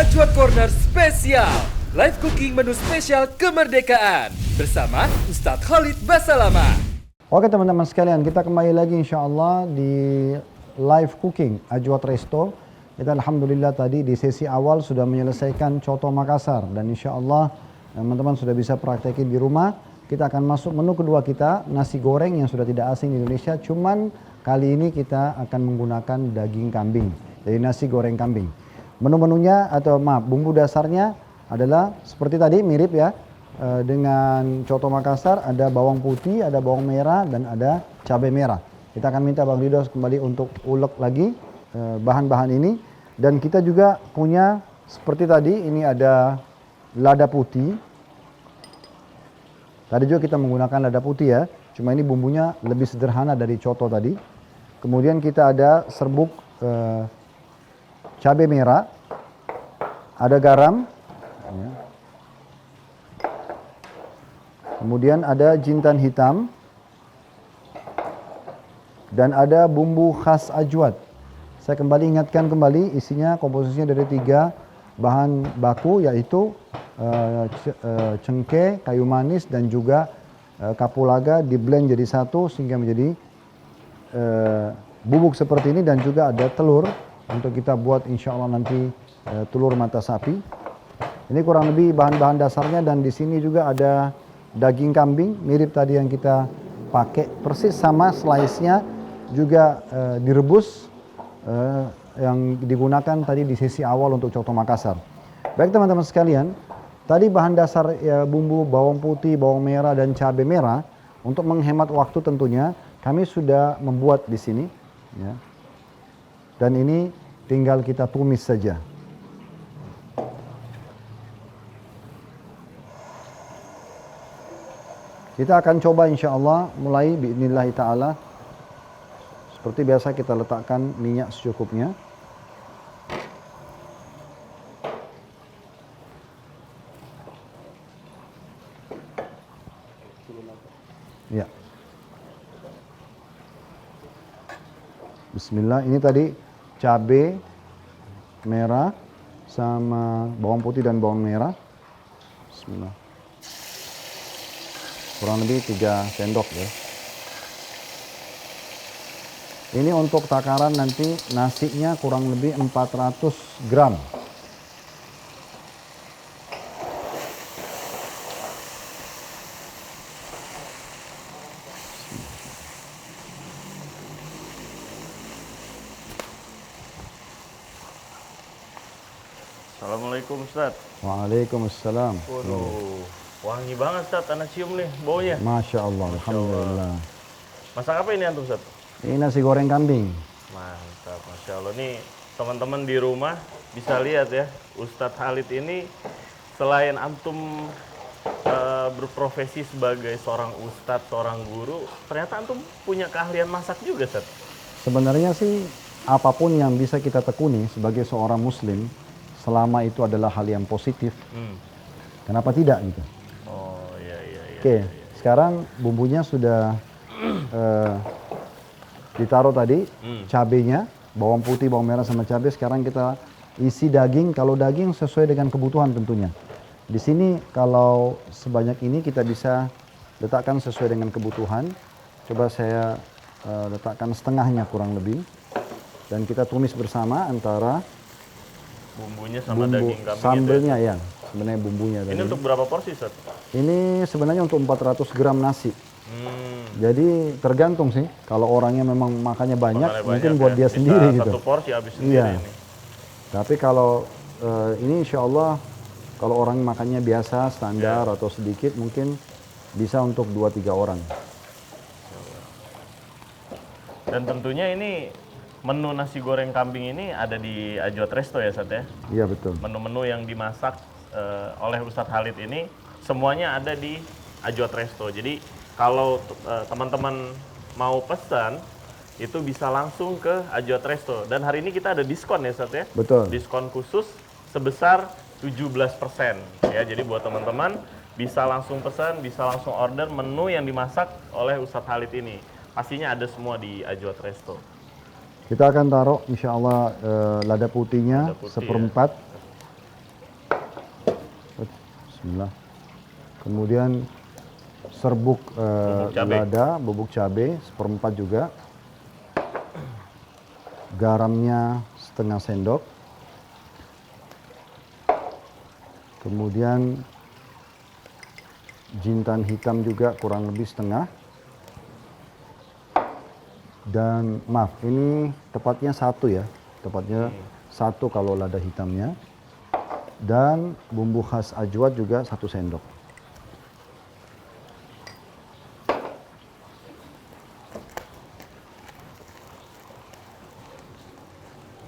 Ajwa Corner spesial, live cooking menu spesial kemerdekaan bersama Ustadz Khalid Basalamah. Oke teman-teman sekalian, kita kembali lagi insya Allah di live cooking Ajwa Resto. Kita alhamdulillah tadi di sesi awal sudah menyelesaikan coto Makassar dan insya Allah teman-teman sudah bisa praktekin di rumah. Kita akan masuk menu kedua kita, nasi goreng yang sudah tidak asing di Indonesia, cuman kali ini kita akan menggunakan daging kambing, jadi nasi goreng kambing. Menu-menunya atau bumbu dasarnya adalah seperti tadi mirip ya, dengan coto Makassar, ada bawang putih, ada bawang merah, dan ada cabai merah. Kita akan minta Bang Didos kembali untuk ulek lagi bahan-bahan ini. Dan kita juga punya seperti tadi, ini ada lada putih. Tadi juga kita menggunakan lada putih ya, cuma ini bumbunya lebih sederhana dari coto tadi. Kemudian kita ada serbuk cabai merah, ada garam, ya. Kemudian ada jintan hitam, dan ada bumbu khas Ajwa. Saya kembali ingatkan kembali, isinya komposisinya dari 3 bahan baku, yaitu cengkeh, kayu manis, dan juga kapulaga di blend jadi satu sehingga menjadi bubuk seperti ini, dan juga ada telur untuk kita buat insya Allah nanti telur mata sapi. Ini kurang lebih bahan-bahan dasarnya, dan di sini juga ada daging kambing mirip tadi yang kita pakai persis sama, slice-nya juga direbus yang digunakan tadi di sesi awal untuk coto Makassar. Baik teman-teman sekalian, tadi bahan dasar ya, bumbu bawang putih, bawang merah, dan cabai merah. Untuk menghemat waktu tentunya kami sudah membuat di sini ya. Dan ini tinggal kita tumis saja. Kita akan coba insya Allah mulai bi'idnillahi ta'ala. Seperti biasa kita letakkan minyak secukupnya. Ya. Bismillah, ini tadi cabai merah sama bawang putih dan bawang merah. Bismillah. Kurang lebih 3 sendok ya. Ini untuk takaran nanti nasinya kurang lebih 400 gram. Assalamualaikum Ustaz. Waalaikumsalam. Waduh, wangi banget Ustaz, anak cium nih baunya. Masya Allah, alhamdulillah. Masak apa ini antum Ustaz? Ini nasi goreng kambing. Mantap, Masya Allah. Nih teman-teman di rumah bisa lihat ya, Ustadz Khalid ini selain antum berprofesi sebagai seorang ustadz, seorang guru, ternyata antum punya keahlian masak juga Ustaz. Sebenarnya sih apapun yang bisa kita tekuni sebagai seorang muslim, selama itu adalah hal yang positif, kenapa tidak gitu. Oh iya. Oke, sekarang bumbunya sudah ditaruh tadi, cabenya, bawang putih, bawang merah sama cabai. Sekarang kita isi daging. Kalau daging sesuai dengan kebutuhan tentunya. Di sini kalau sebanyak ini kita bisa letakkan sesuai dengan kebutuhan. Coba saya letakkan setengahnya kurang lebih, dan kita tumis bersama antara Bumbunya sama bumbu daging kambing sambelnya itu ya, sebenarnya bumbunya. Ini tadi. untuk berapa porsi Ustaz? Ini sebenarnya untuk 400 gram nasi. Jadi tergantung sih, kalau orangnya memang makannya banyak, mungkin buat dia Bisa sendiri gitu. Satu porsi habis sendiri Iya. ini. Tapi kalau ini insya Allah, kalau orang makannya biasa, standar atau sedikit, mungkin bisa untuk 2-3 orang. Dan tentunya ini menu nasi goreng kambing ini ada di Ajwa Resto ya Ustaz ya? Iya betul. Menu-menu yang dimasak oleh Ustadz Khalid ini semuanya ada di Ajwa Resto. Jadi kalau teman-teman mau pesan itu bisa langsung ke Ajwa Resto. Dan hari ini kita ada diskon ya Ustaz ya? Betul. Diskon khusus sebesar 17%. Ya, jadi buat teman-teman bisa langsung pesan, bisa langsung order menu yang dimasak oleh Ustadz Khalid ini. Pastinya ada semua di Ajwa Resto. Kita akan taruh insya Allah lada putihnya Lada putih, seperempat. Bismillah. Kemudian serbuk lada, bubuk cabai seperempat juga. Garamnya setengah sendok. Kemudian jintan hitam juga kurang lebih setengah. Dan maaf, ini tepatnya satu ya. Tepatnya satu kalau lada hitamnya. Dan bumbu khas ajwad juga 1 sendok.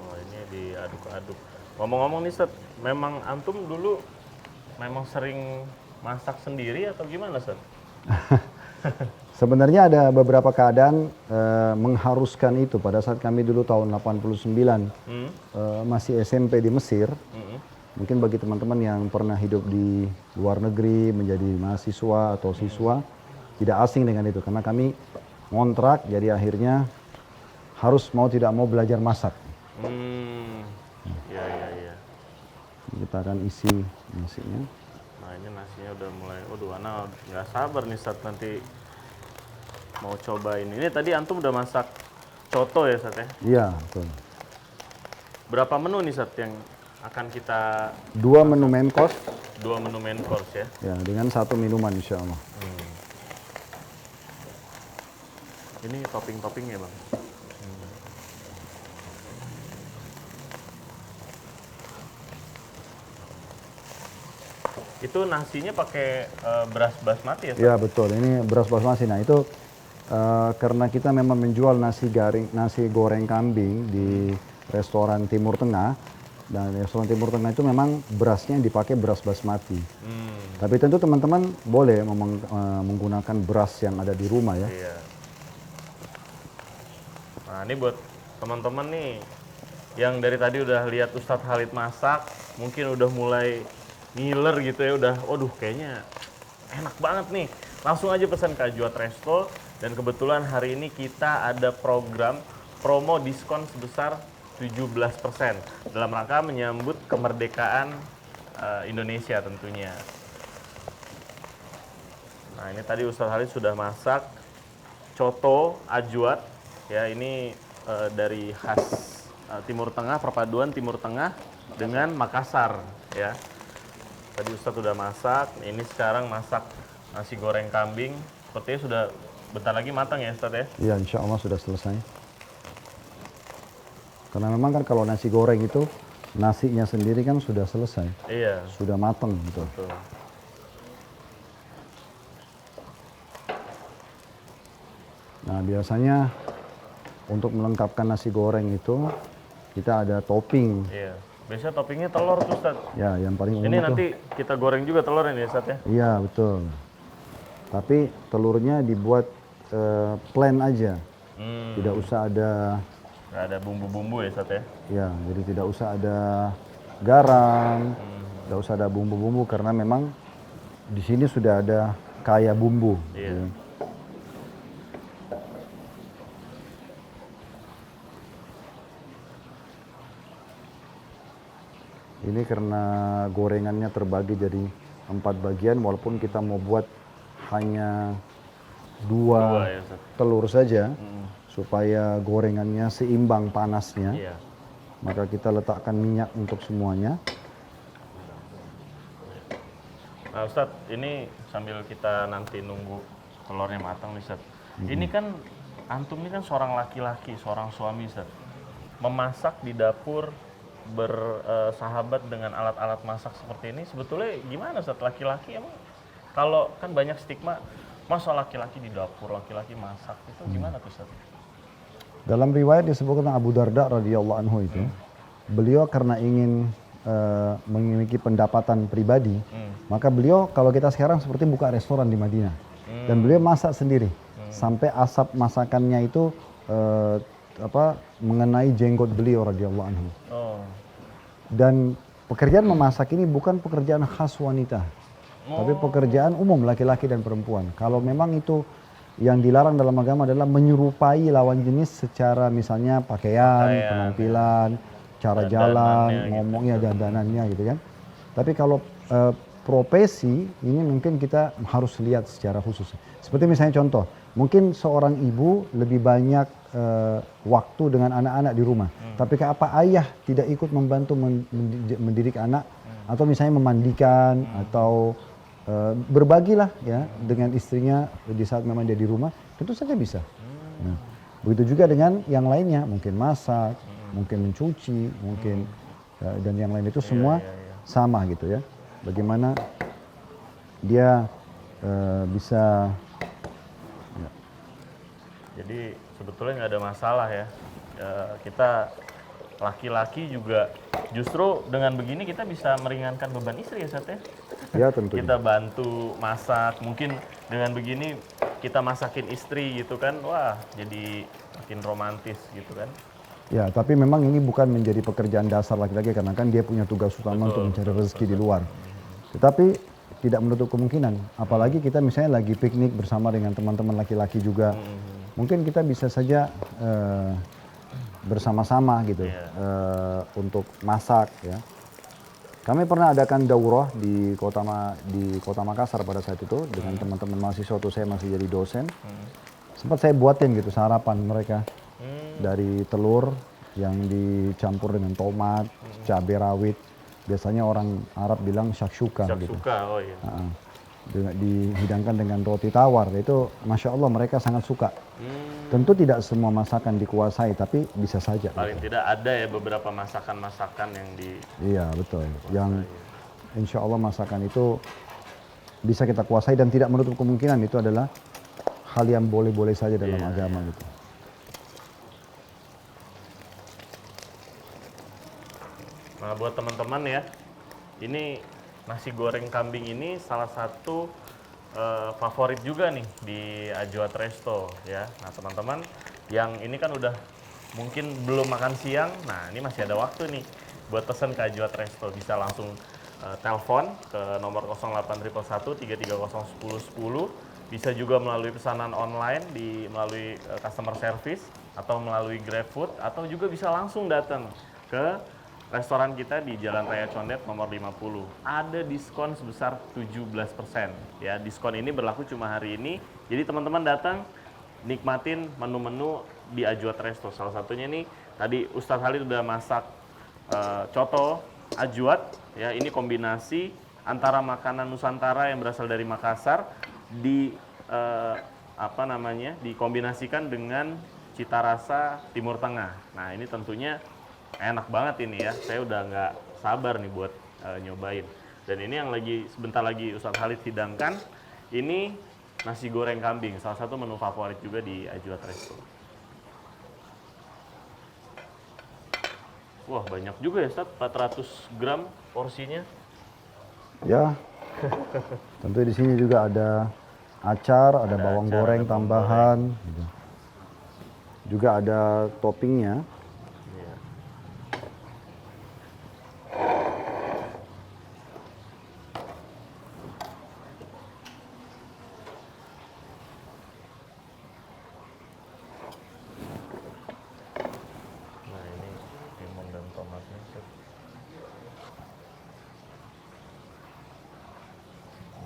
Oh, ini diaduk-aduk. Ngomong-ngomong nih, Ustaz, memang antum dulu memang sering masak sendiri atau gimana, Ustaz? Sebenarnya ada beberapa keadaan mengharuskan itu. Pada saat kami dulu tahun 89 masih SMP di Mesir, mungkin bagi teman-teman yang pernah hidup di luar negeri menjadi mahasiswa atau siswa, tidak asing dengan itu. Karena kami ngontrak, jadi akhirnya harus mau tidak mau belajar masak. Iya, iya, iya. Kita akan isi nasinya. Nah, ini nasinya udah mulai, waduh, Ana nggak sabar nih saat nanti mau cobain. Ini tadi antum udah masak coto ya, Sat ya? Iya, betul. Berapa menu nih, Sat, yang akan kita... 2 menu main course. 2 menu main course ya? Ya, dengan 1 minuman insya Allah. Ini topping-toppingnya, Bang. Itu nasinya pakai beras basmati ya, Sat? Ya, betul. Ini beras basmati. Nah, itu karena kita memang menjual nasi goreng kambing di restoran Timur Tengah, dan restoran Timur Tengah itu memang berasnya yang dipakai beras basmati. Tapi tentu teman-teman boleh menggunakan beras yang ada di rumah ya. Iya. Nah, ini buat teman-teman nih yang dari tadi udah lihat Ustadz Khalid masak, mungkin udah mulai ngiler gitu ya, udah, waduh kayaknya enak banget nih. Langsung aja pesan ke Ajwad Resto. Dan kebetulan hari ini kita ada promo diskon sebesar 17% dalam rangka menyambut kemerdekaan Indonesia tentunya. Nah, ini tadi Ustadz Khalid sudah masak coto ajwad ya, ini dari khas Timur Tengah, perpaduan Timur Tengah dengan Makassar ya. Tadi Ustadz sudah masak, ini sekarang masak nasi goreng kambing. Sepertinya sudah bentar lagi matang ya, Ustadz ya? Iya, insya Allah sudah selesai. Karena memang kan kalau nasi goreng itu nasinya sendiri kan sudah selesai. Iya. Sudah matang gitu. Betul. Nah, biasanya untuk melengkapkan nasi goreng itu kita ada topping. Iya. Biasanya toppingnya telur tuh, Ustadz. Ya, yang paling umum Ini tuh. nanti kita goreng juga telur ini ya, Ustadz ya? Iya, betul. Tapi telurnya dibuat plain aja. Tidak usah ada... Nggak ada bumbu-bumbu ya, Ustadz ya? Ya, jadi tidak usah ada garam, tidak usah ada bumbu-bumbu karena memang di sini sudah ada kaya bumbu. Iya. Gitu. Ini karena gorengannya terbagi jadi 4 bagian, walaupun kita mau buat hanya 2 ya, Ustadz. telur saja, supaya gorengannya seimbang panasnya. Iya. Maka kita letakkan minyak untuk semuanya. Nah, Ustadz, ini sambil kita nanti nunggu telurnya matang nih, Ustadz. Ini kan, antum ini kan seorang laki-laki, seorang suami, Ustadz. Memasak di dapur, bersahabat dengan alat-alat masak seperti ini, sebetulnya gimana, Ustadz? Laki-laki emang, kalau kan banyak stigma, masa laki-laki di dapur, laki-laki masak, itu gimana tuh, Ustadz? Dalam riwayat disebutkan Abu Darda radhiyallahu anhu itu, beliau karena ingin memiliki pendapatan pribadi, maka beliau kalau kita sekarang seperti buka restoran di Madinah, dan beliau masak sendiri, sampai asap masakannya itu mengenai jenggot beliau radhiyallahu anhu. Oh. Dan pekerjaan memasak ini bukan pekerjaan khas wanita, tapi pekerjaan umum laki-laki dan perempuan. Kalau memang itu yang dilarang dalam agama adalah menyerupai lawan jenis secara misalnya pakaian, penampilan, cara jalan, ngomongnya, dandanannya gitu kan. Tapi kalau profesi ini mungkin kita harus lihat secara khusus. Seperti misalnya contoh, mungkin seorang ibu lebih banyak waktu dengan anak-anak di rumah. Tapi apa ayah tidak ikut membantu mendidik anak atau misalnya memandikan atau berbagilah ya dengan istrinya di saat memang dia di rumah, tentu saja bisa. Nah, begitu juga dengan yang lainnya, mungkin masak, mungkin mencuci, mungkin dan yang lain itu semua sama gitu ya. Bagaimana dia bisa ya. Jadi sebetulnya nggak ada masalah ya. Kita laki-laki juga justru dengan begini kita bisa meringankan beban istri ya Sat ya. Ya tentunya. Kita bantu masak, mungkin dengan begini kita masakin istri gitu kan, wah jadi makin romantis gitu kan. Ya, tapi memang ini bukan menjadi pekerjaan dasar laki-laki karena kan dia punya tugas utama untuk mencari rezeki di luar. Tetapi tidak menutup kemungkinan, apalagi kita misalnya lagi piknik bersama dengan teman-teman laki-laki juga, mungkin kita bisa saja bersama-sama gitu untuk masak ya. Kami pernah adakan daurah di kota Makassar pada saat itu dengan teman-teman mahasiswa waktu saya masih jadi dosen. Sempat saya buatin gitu sarapan mereka. Dari telur yang dicampur dengan tomat, cabai rawit. Biasanya orang Arab bilang shakshuka gitu. Oh iya. Dihidangkan dengan roti tawar. Itu Masya Allah mereka sangat suka. Tentu tidak semua masakan dikuasai, tapi bisa saja. Paling gitu. tidak ada ya beberapa masakan-masakan yang di... Iya betul. Yang Insya Allah masakan itu bisa kita kuasai dan tidak menutup kemungkinan itu adalah hal yang boleh-boleh saja dalam agama gitu. Nah buat teman-teman ya, ini nasi goreng kambing ini salah satu favorit juga nih di Ajwat Resto ya. Nah teman-teman yang ini kan udah mungkin belum makan siang, nah ini masih ada waktu nih buat pesan ke Ajwat Resto. Bisa langsung telepon ke nomor 0811 330 1010. Bisa juga melalui pesanan online melalui customer service atau melalui GrabFood atau juga bisa langsung datang ke restoran kita di Jalan Raya Condet nomor 50. Ada diskon sebesar 17%. Ya, diskon ini berlaku cuma hari ini. Jadi teman-teman datang nikmatin menu-menu di Ajwat Resto. Salah satunya nih tadi Ustadz Khalid udah masak coto Ajwat. Ya, ini kombinasi antara makanan Nusantara yang berasal dari Makassar dikombinasikan dengan cita rasa Timur Tengah. Nah, ini tentunya enak banget ini ya, saya udah nggak sabar nih buat nyobain. Dan ini yang sebentar lagi Ustadz Khalid hidangkan, ini nasi goreng kambing, salah satu menu favorit juga di Ajwat Resto. Wah banyak juga ya Ustadz, 400 gram porsinya. Ya, tentu di sini juga ada acar, ada bawang goreng tambahan, gitu. Juga ada toppingnya.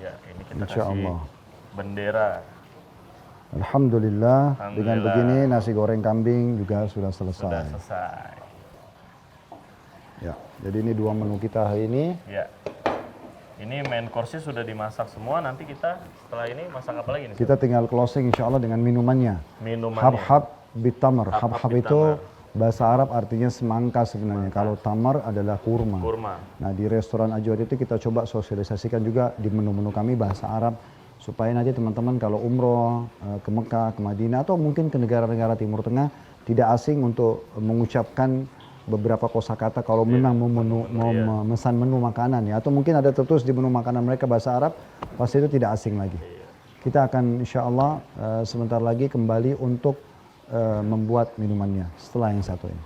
Ya, ini kita Insya kasih Allah. Bendera. Alhamdulillah, dengan Alhamdulillah. begini nasi goreng kambing juga sudah selesai. Sudah selesai. Ya, jadi ini dua menu kita hari ini. Ya. Ini main course-nya sudah dimasak semua, nanti kita setelah ini masak apa lagi nih? Kita tinggal closing insya Allah dengan minumannya. Minumannya. Habhab bitamar. Habhab Habhab itu bahasa Arab artinya semangka sebenarnya. Kalau tamar adalah kurma. Kurma. Nah di restoran Ajwat itu kita coba sosialisasikan juga di menu-menu kami bahasa Arab. Supaya nanti teman-teman kalau umroh ke Mekah, ke Madinah atau mungkin ke negara-negara Timur Tengah tidak asing untuk mengucapkan beberapa kosakata kalau memang mau memesan menu makanan ya. Atau mungkin ada tertulis di menu makanan mereka bahasa Arab, pasti itu tidak asing lagi. Kita akan insya Allah sebentar lagi kembali untuk membuat minumannya setelah yang satu ini.